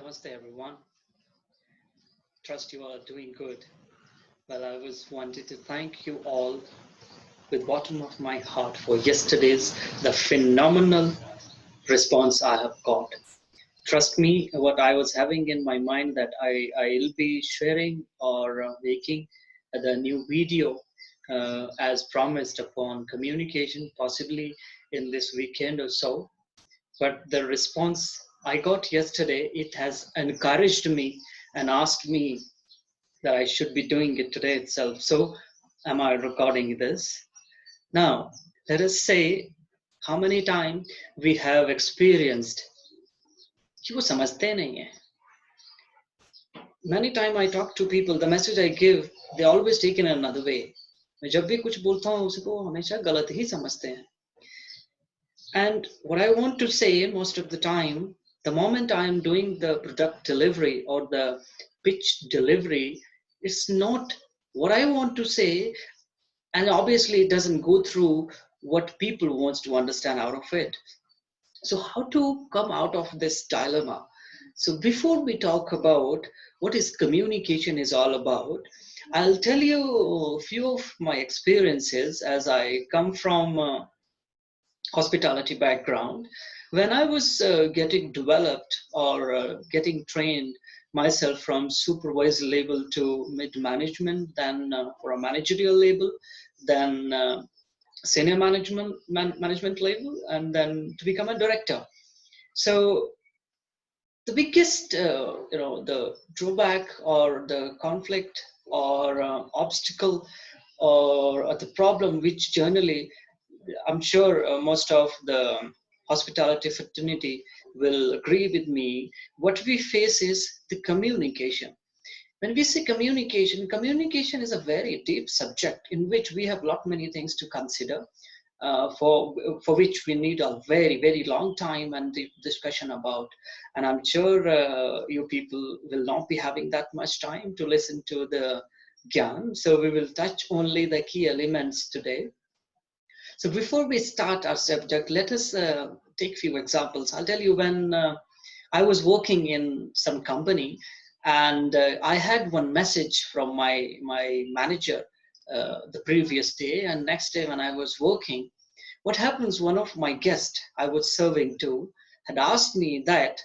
Namaste, everyone. Trust you are doing good. Well, I was wanted to thank you all with bottom of my heart for yesterday's the phenomenal response I have got. Trust me, what I was having in my mind that I'll be sharing or making the new video as promised upon communication, possibly in this weekend or so. But the response I got yesterday, it has encouraged me and asked me that I should be doing it today itself. So, am I recording this? Now, let us say how many times we have experienced कि वो समझते नहीं है. Many times I talk to people, the message I give, they always take in another way. मैं जब भी कुछ बोलता हूँ उसको हमेशा गलत ही समझते हैं. And what I want to say most of the time, the moment I am doing the product delivery or the pitch delivery, it's not what I want to say, and obviously it doesn't go through what people wants to understand out of it. So how to come out of this dilemma? So before we talk about what is communication is all about, I'll tell you a few of my experiences as I come from hospitality background. When I was getting developed or getting trained myself from supervisor level to mid management, then for a managerial level, then senior management level, and then to become a director. So the biggest, the drawback or the conflict or obstacle or the problem which generally I'm sure most of the hospitality fraternity will agree with me. What we face is the communication. When we say communication, communication is a very deep subject in which we have lot many things to consider. For which we need a very long time and deep discussion about, and I'm sure you people will not be having that much time to listen to the gyan. So we will touch only the key elements today. So before we start our subject, let us take few examples. I'll tell you when I was working in some company, and I had one message from my manager the previous day, and next day when I was working, what happens? One of my guests I was serving to had asked me that,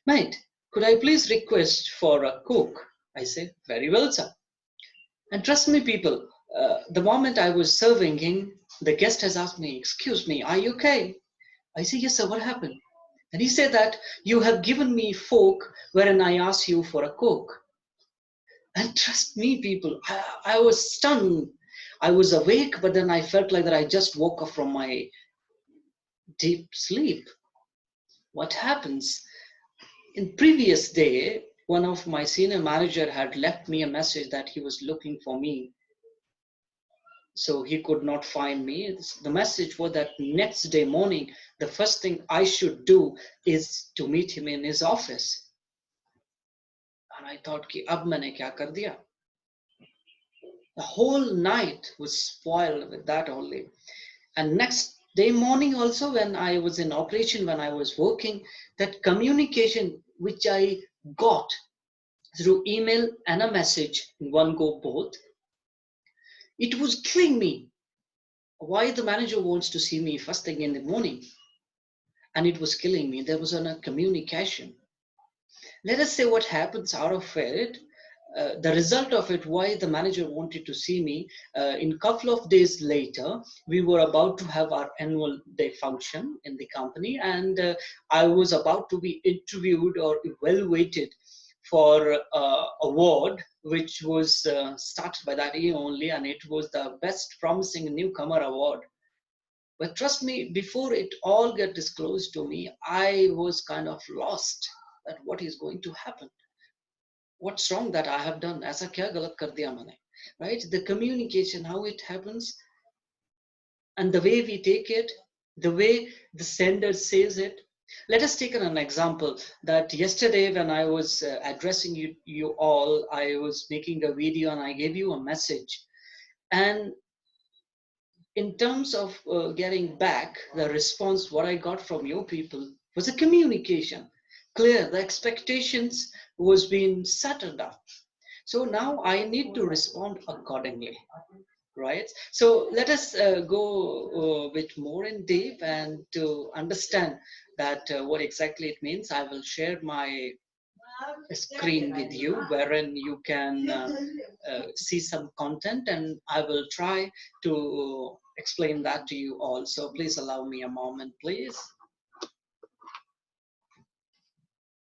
mate, could I please request for a Coke? I said, very well, sir. And trust me, people, the moment I was serving him, the guest has asked me, excuse me, are you okay? I say, yes, sir, what happened? And he said that you have given me fork wherein I asked you for a Coke. And trust me, people, I was stunned. I was awake, but then I felt like that I just woke up from my deep sleep. What happens? In previous day, one of my senior manager had left me a message that he was looking for me. So he could not find me. The message was that next day morning, the first thing I should do is to meet him in his office. And I thought, ki ab maine kya kar diya? The whole night was spoiled with that only. And next day morning also, when I was in operation, when I was working, that communication which I got through email and a message in one go both, it was killing me. Why the manager wants to see me first thing in the morning? And it was killing me. There was a communication. Let us say what happens out of it. The result of it, why the manager wanted to see me. In a couple of days later, we were about to have our annual day function in the company, and I was about to be interviewed or evaluated for award, which was started by that year only, and it was the best promising newcomer award. But trust me, before it all get disclosed to me, I was kind of lost at what is going to happen. What's wrong that I have done? ऐसा क्या गलत कर दिया मैंने? Right? The communication, how it happens, and the way we take it, the way the sender says it. Let us take an example that yesterday when I was addressing you all, I was making a video and I gave you a message. And in terms of getting back the response, what I got from your people was a communication. clear. The expectations was being settled up. So now I need to respond accordingly, right? So let us go a bit more in deep and to understand that what exactly it means. I will share my screen with you wherein you can see some content, and I will try to explain that to you all. So please allow me a moment, please.